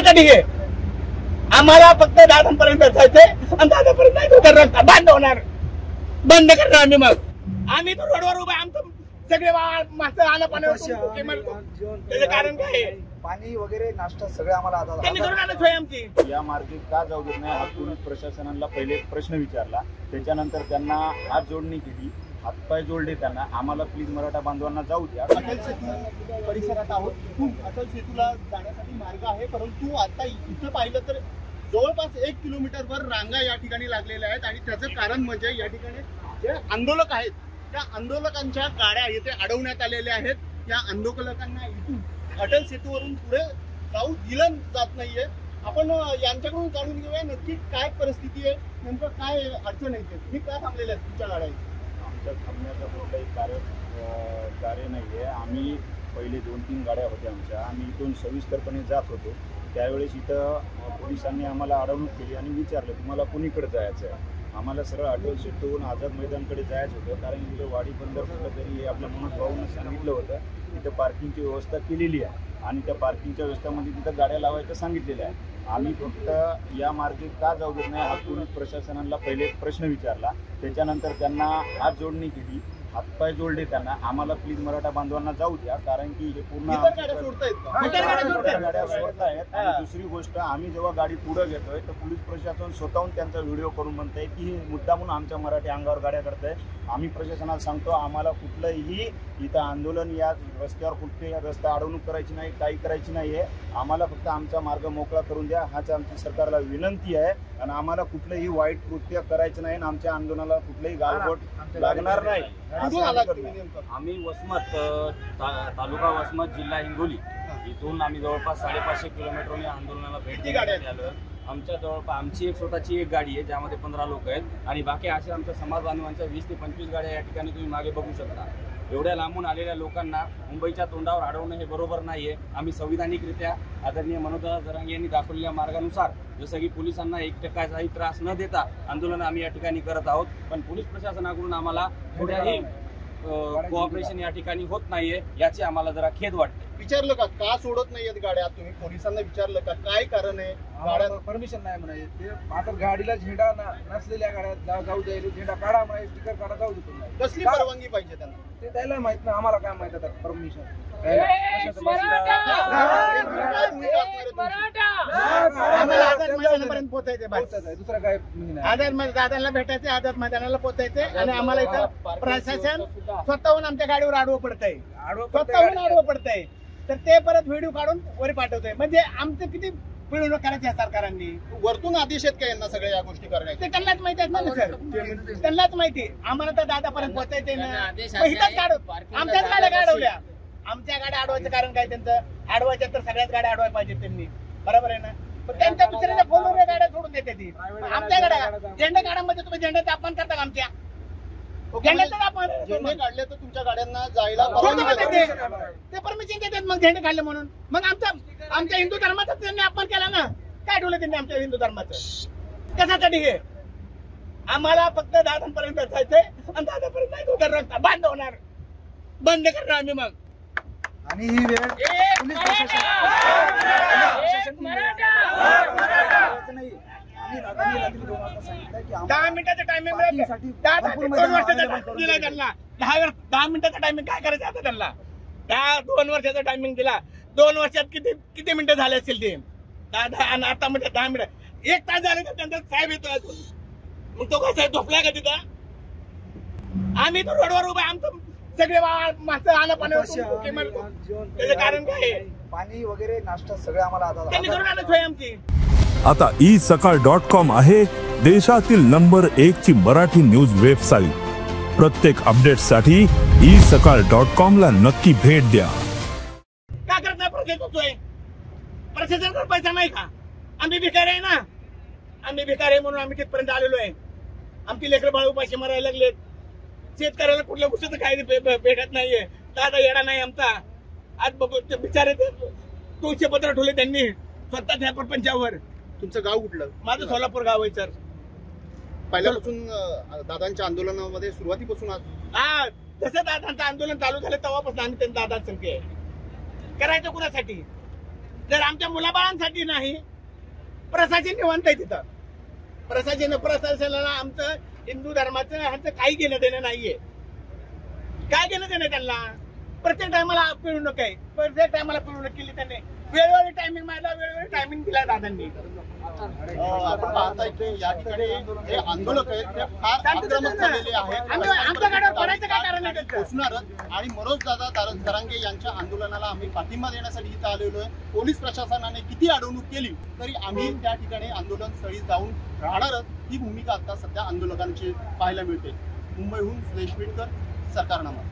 कशासाठी हे आम्हाला फक्त दादांपर्यंत जायचंय आणि दादापर्यंत नाही तर रस्ता बंद होणार, बंद करणार आम्ही. मग आम्ही तो रोडवर उभा, आमचं सगळे माणसं आलं पाण्यावर. त्याचं कारण काय आहे? पाणी वगैरे नाश्ता सगळे आम्हाला त्यांनी करून आणलं सोय आमची. या मार्गे का जाऊ देत नाही हा पोलीस प्रशासनाला पहिले प्रश्न विचारला, त्याच्यानंतर त्यांना हात जोडणी केली, हातपाय जोडले त्यांना. आम्हाला प्लीज मराठा बांधवांना जाऊ द्या. अटल सेतू परिसरात आहोत. इथून अटल सेतूला जाण्यासाठी मार्ग आहे, परंतु आता इथं पाहिलं तर जवळपास 1 किलोमीटरवर रांगा या ठिकाणी लागलेल्या आहेत. आणि त्याचं कारण म्हणजे या ठिकाणी जे आंदोलक आहेत त्या आंदोलकांच्या गाड्या येथे अडवण्यात आलेल्या आहेत. या आंदोलकांना इथून अटल सेतूवरून पुढे जाऊ दिलं जात नाहीये. आपण यांच्याकडून जाणून घेऊया नक्की काय परिस्थिती आहे, नेमकं काय अडचण आहे. तुम्ही काय थांबलेल्या आहेत तुमच्या गाड्या? आमच्या थांबण्याचं कुठलंही कार्य नाही आहे. आम्ही पहिले 2-3 गाड्या होत्या आमच्या. आम्ही इथून सविस्तरपणे जात होतो. त्यावेळेस इथं पोलिसांनी आम्हाला अडवणूक केली आणि विचारलं तुम्हाला कुणीकडे जायचं आहे. आम्हाला सरळ अटल सेतूवरून आझाद मैदानकडे जायचं होतं, कारण इथं वाडी बंदर कुठं तरी आपल्या मनोज भाऊनं सांगितलं होतं तिथं पार्किंगची व्यवस्था केलेली आहे आणि त्या पार्किंगच्या व्यवस्थेमध्ये तिथं गाड्या लावायचं सांगितलेलं आहे. आम्ही फक्त या मार्गे का जाऊ देत नाही हा पोलीस प्रशासनाला पहिले प्रश्न विचारला, त्याच्यानंतर त्यांना हात जोडणी केली, हातपाय जोडले त्यांना. आम्हाला प्लीज मराठा बांधवांना जाऊ द्या, कारण की हे पूर्ण गाड्या सोडतायत. आणि दुसरी गोष्ट, आम्ही जेव्हा गाडी पुढे घेतोय तर पोलीस प्रशासन स्वतःहून त्यांचा व्हिडिओ करून म्हणताय की हे मुद्दामून आमच्या मराठी अंगावर गाड्या करताय. आम्ही प्रशासनाला सांगतो आम्हाला कुठलंही इथं आंदोलन या रस्त्यावर कुठे रस्ता अडवणूक करायची नाही, काही करायची नाही आहे. आम्हाला फक्त आमचा मार्ग मोकळा करून द्या हाच आमची सरकारला विनंती आहे. आणि आम्हाला कुठलंही वाईट कृत्य करायचं नाही आणि आमच्या आंदोलनाला कुठलंही गालबोट लागणार नाही. आम्ही वसमत तालुका वसमत जिल्हा हिंगोली इथून आम्ही जवळपास 550 किलोमीटरने आंदोलनाला भेट द्यायला आलो. आमच्या जवळपास आमची एक स्वतःची एक गाडी आहे ज्यामध्ये 15 लोक आहेत आणि बाकी अशा आमच्या समाज बांधवांच्या 20 ते 25 गाड्या या ठिकाणी तुम्ही मागे बघू शकता. एवढ्या लांबून आलेल्या लोकांना मुंबईच्या तोंडावर अडवणं हे बरोबर नाहीये. आम्ही संविधानिकरित्या आदरणीय मनोजदादा जरांगे यांनी दाखवलेल्या मार्गानुसार जसं की पोलिसांना 1%ही त्रास न देता आंदोलन आम्ही या ठिकाणी करत आहोत. पण पोलीस प्रशासनाकडून आम्हाला थोड्याही कोऑपरेशन या ठिकाणी होत नाहीये, याची आम्हाला जरा खेद वाटते. विचारलं का सोडत नाहीयेत गाड्या? तुम्ही पोलिसांना विचारलं का काय कारण आहे? गाड्या परमिशन नाही म्हणायचे. आता गाडीला झेंडा नसलेल्या गाड्या जाऊ द्यायला, झेंडा काढा म्हणाय, स्टिकर काढा, जाऊ देतो. कसली परवानगी पाहिजे त्यांना? ते त्याला माहित नाही, आम्हाला काय माहित आता परमिशन. दुसरा काय दादांना भेटायचे, आझाद मैदानाला पोहोचायचे आणि आम्हाला इथं प्रशासन स्वतःहून आमच्या गाडीवर आडवं पडतंय, स्वतःहून आडवं पडतंय. तर ते परत व्हिडिओ काढून वर पाठवतोय. म्हणजे आमचं किती पिळवणूक करायची सरकारने. वरतून आदेश आहेत का यांना सगळ्या या गोष्टी करण्याचे? ते त्यांनाच माहिती आहेत ना सर, त्यांनाच माहिती. आम्हाला तर दादापर्यंत पोहोचायचे ना, आमच्याच गाड्या अडवल्या. आमच्या गाड्या अडवायचं कारण काय? त्यांचं अडवायच्या तर सगळ्याच गाड्या अडवायला पाहिजे त्यांनी, बरोबर आहे ना? पण त्यांच्या दुसऱ्याच्या फोनवर गाड्या सोडून देते ती. आमच्या गाड्या झेंडा काढामध्ये तुम्ही झेंड्याचं अपमान करता का? आमच्या झेंड्याचं अपमान. झेंडे काढले तर तुमच्या गाड्यांना जायला ते परमिशन देतात मग झेंडे काढले म्हणून. मग आमच्या हिंदू धर्माचा त्यांनी अपमान केला ना. काय ठेवलं त्यांनी आमच्या हिंदू धर्माचं? कशासाठी हे? आम्हाला फक्त दादांपर्यंत जायचंय आणि दादापर्यंत नाही तर रस्ता बंद होणार, बंद करणार आम्ही. मग आणि ही वेळ पोलीस प्रशासन 10 मिनिटाचं टायमिंग दिला त्यांना. 10 मिनिटाचा टायमिंग काय करायचं आता त्यांना? 2 वर्षाचा टायमिंग दिला. 2 वर्षात किती मिनिटं झाले असतील ते? 10 आणि आता म्हणजे 10 मिनिट 1 तास झाले तर त्यांचा साहेब येतो अजून. मग तो काय झोपलाय का तिथं? आम्ही तो रोडवर उभा, आमचं सगळे माणसं आलं पाण्यावर. त्याचं कारण काय आहे? पाणी वगैरे नाश्ता सगळे आम्हाला त्यांनी करून आणलं सोय आमची. आता isakal.com आहे देशातील नंबर 1 ची मराठी न्यूज वेबसाईट. प्रत्येक अपडेटसाठी isakal.com ला नक्की भेट द्या. का करत नाही प्रशासन सोय? प्रशासनाकडे पैसा नाही का? आम्ही भिकारी आहे ना, आम्ही भिकारी आहे म्हणून आम्ही तिथपर्यंत आलेलो आहे. आमची लेकरं बाळ उपाशी मरायला लागलेत. शेतकऱ्याला कुठल्या गोष्टीचं काही भेटत नाहीये. दादा येडा नाही आमचा. आज बिचारे तुळशी पत्र ठेवले त्यांनी स्वतःच्या प्रपंचावर. तुमचं गाव कुठलं? माझं सोलापूर गाव आहे सर. पहिल्यापासून दादांच्या आंदोलनामध्ये सुरुवातीपासून जसं दादांचं आंदोलन चालू झालं तेव्हापासून आम्ही त्यांना दादा संख्या करायचं कुणासाठी? जर आमच्या मुलाबाळांसाठी नाही, प्रशासन निवांत आहे तिथं. प्रशासनाला आमचं हिंदू धर्माचं ह्याचं काही घेणं देणं नाहीये. काय घेणं देणं त्यांना? प्रत्येक टायमाला पिळवणूक आहे, प्रत्येक टायमाला पिळवणूक केली त्यांनी. वेळोवेळी टायमिंग मारला, वेळोवेळी टायमिंग दिला दादांनी. आपण पाहताय की या ठिकाणी जे आंदोलक आहेत ते फार आक्रमक झालेले आहेत. आमच्या गाड्यावर पडायचं काय कारण आहे? पोचणारच. आणि मनोज दादा जरांगे यांच्या आंदोलनाला आम्ही पाठिंबा देण्यासाठी इथं आलेलो आहे. पोलीस प्रशासनाने किती अडवणूक केली तरी आम्ही त्या ठिकाणी आंदोलन स्थळी जाऊन राहणारच, ही भूमिका आता सध्या आंदोलकांची पाहायला मिळते. मुंबईहून सुरेश विटकर, सरकारनामा.